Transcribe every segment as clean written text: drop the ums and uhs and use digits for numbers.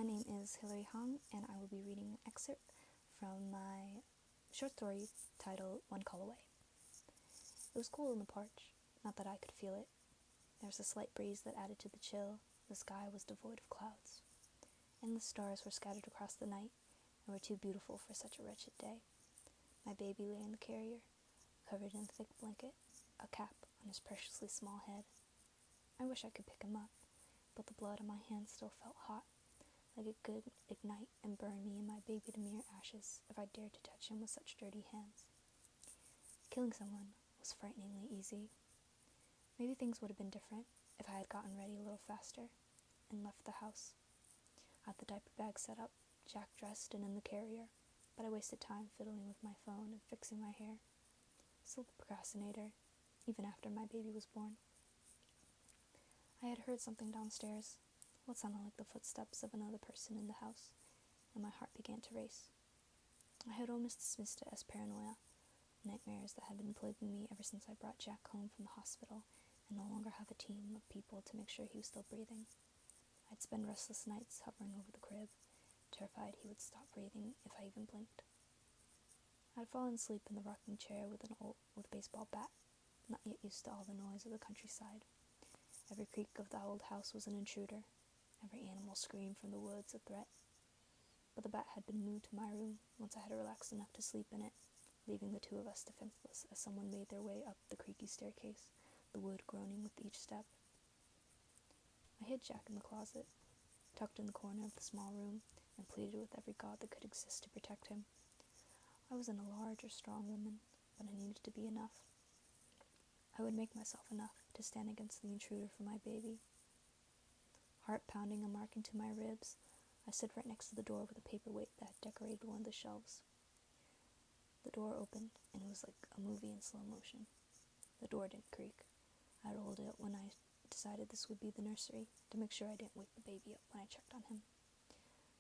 My name is Hoang, and I will be reading an excerpt from my short story titled One Call Away. It was cool in the porch, not that I could feel it. There was a slight breeze that added to the chill. The sky was devoid of clouds. Endless stars were scattered across the night and were too beautiful for such a wretched day. My baby lay in the carrier, covered in a thick blanket, a cap on his preciously small head. I wish I could pick him up, but the blood on my hands still felt hot, like it could ignite and burn me and my baby to mere ashes if I dared to touch him with such dirty hands. Killing someone was frighteningly easy. Maybe things would have been different if I had gotten ready a little faster and left the house. I had the diaper bag set up, Jack dressed and in the carrier, but I wasted time fiddling with my phone and fixing my hair. Still the procrastinator, even after my baby was born. I had heard something downstairs, what sounded like the footsteps of another person in the house, and my heart began to race. I had almost dismissed it as paranoia, nightmares that had been plaguing me ever since I brought Jack home from the hospital and no longer have a team of people to make sure he was still breathing. I'd spend restless nights hovering over the crib, terrified he would stop breathing if I even blinked. I'd fallen asleep in the rocking chair with a baseball bat, not yet used to all the noise of the countryside. Every creak of the old house was an intruder. Every animal screamed from the woods a threat. But the bat had been moved to my room once I had relaxed enough to sleep in it, leaving the two of us defenseless as someone made their way up the creaky staircase, the wood groaning with each step. I hid Jack in the closet, tucked in the corner of the small room, and pleaded with every god that could exist to protect him. I wasn't a large or strong woman, but I needed to be enough. I would make myself enough to stand against the intruder for my baby. Heart pounding and marking to my ribs, I stood right next to the door with a paperweight that decorated one of the shelves. The door opened, and it was like a movie in slow motion. The door didn't creak. I rolled it when I decided this would be the nursery, to make sure I didn't wake the baby up when I checked on him.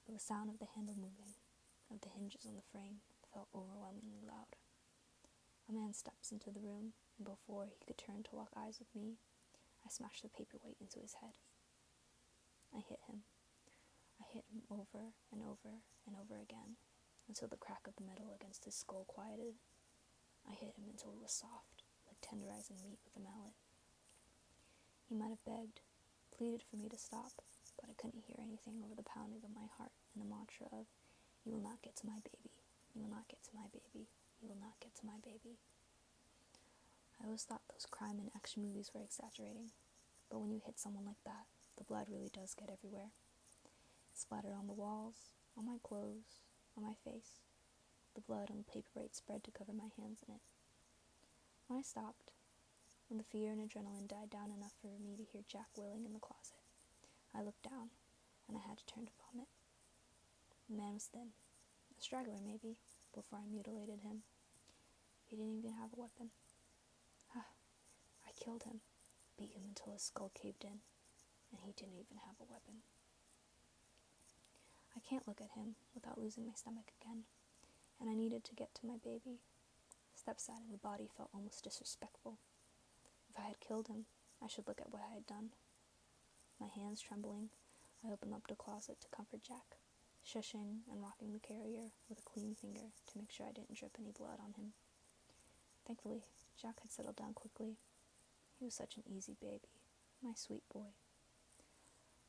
But the sound of the handle moving, of the hinges on the frame, felt overwhelmingly loud. A man steps into the room, and before he could turn to lock eyes with me, I smashed the paperweight into his head. I hit him. I hit him over and over and over again, until the crack of the metal against his skull quieted. I hit him until it was soft, like tenderizing meat with a mallet. He might have begged, pleaded for me to stop, but I couldn't hear anything over the pounding of my heart and the mantra of, "You will not get to my baby. You will not get to my baby. You will not get to my baby." I always thought those crime and action movies were exaggerating, but when you hit someone like that, the blood really does get everywhere. It splattered on the walls, on my clothes, on my face. The blood on the paperweight spread to cover my hands in it. When I stopped, when the fear and adrenaline died down enough for me to hear Jack wailing in the closet, I looked down, and I had to turn to vomit. The man was thin, a straggler maybe, before I mutilated him. He didn't even have a weapon. I killed him, beat him until his skull caved in, and he didn't even have a weapon. I can't look at him without losing my stomach again, and I needed to get to my baby. Step-siding the body felt almost disrespectful. If I had killed him, I should look at what I had done. My hands trembling, I opened up the closet to comfort Jack, shushing and rocking the carrier with a clean finger to make sure I didn't drip any blood on him. Thankfully, Jack had settled down quickly. He was such an easy baby, my sweet boy.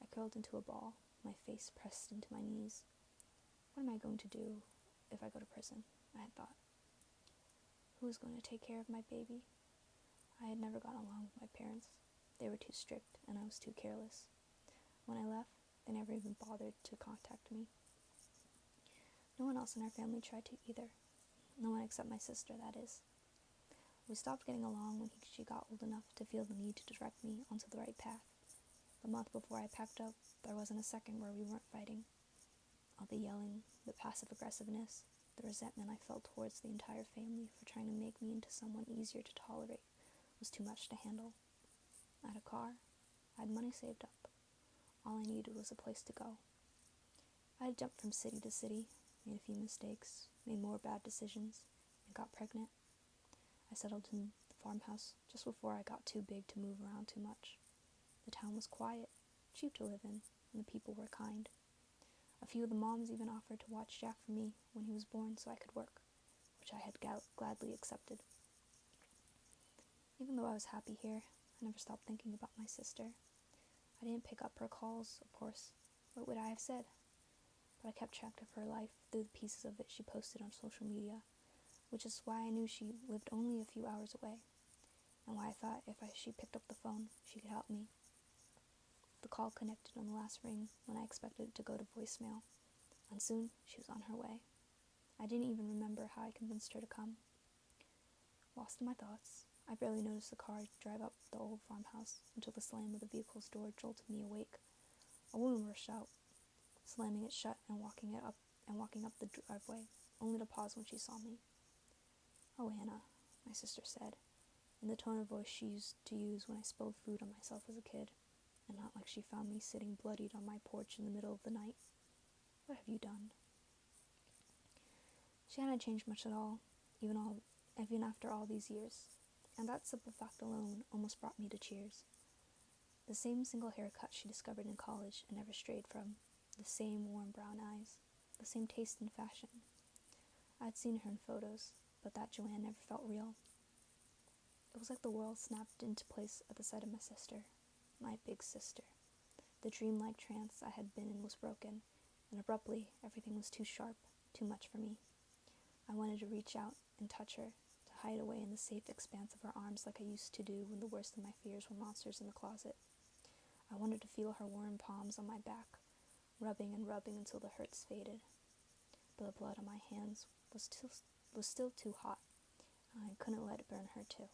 I curled into a ball, my face pressed into my knees. What am I going to do if I go to prison? I had thought. Who is going to take care of my baby? I had never gotten along with my parents. They were too strict, and I was too careless. When I left, they never even bothered to contact me. No one else in our family tried to either. No one except my sister, that is. We stopped getting along when she got old enough to feel the need to direct me onto the right path. The month before I packed up, there wasn't a second where we weren't fighting. All the yelling, the passive-aggressiveness, the resentment I felt towards the entire family for trying to make me into someone easier to tolerate was too much to handle. I had a car. I had money saved up. All I needed was a place to go. I had jumped from city to city, made a few mistakes, made more bad decisions, and got pregnant. I settled in the farmhouse just before I got too big to move around too much. The town was quiet, cheap to live in, and the people were kind. A few of the moms even offered to watch Jack for me when he was born so I could work, which I had gladly accepted. Even though I was happy here, I never stopped thinking about my sister. I didn't pick up her calls, of course. What would I have said? But I kept track of her life through the pieces of it she posted on social media, which is why I knew she lived only a few hours away, and why I thought if she picked up the phone, she could help me. The call connected on the last ring when I expected it to go to voicemail, and soon she was on her way. I didn't even remember how I convinced her to come. Lost in my thoughts, I barely noticed the car drive up the old farmhouse until the slam of the vehicle's door jolted me awake. A woman rushed out, slamming it shut and walking up the driveway, only to pause when she saw me. "Oh, Anna," my sister said, in the tone of voice she used to use when I spilled food on myself as a kid, and not like she found me sitting bloodied on my porch in the middle of the night. "What have you done?" She hadn't changed much at all, even after all these years, and that simple fact alone almost brought me to tears. The same single haircut she discovered in college and never strayed from, the same warm brown eyes, the same taste in fashion. I'd seen her in photos, but that Joanne never felt real. It was like the world snapped into place at the sight of my sister, my big sister. The dreamlike trance I had been in was broken, and abruptly everything was too sharp, too much for me. I wanted to reach out and touch her, to hide away in the safe expanse of her arms like I used to do when the worst of my fears were monsters in the closet. I wanted to feel her warm palms on my back, rubbing and rubbing until the hurts faded. But the blood on my hands was still too hot, and I couldn't let it burn her too.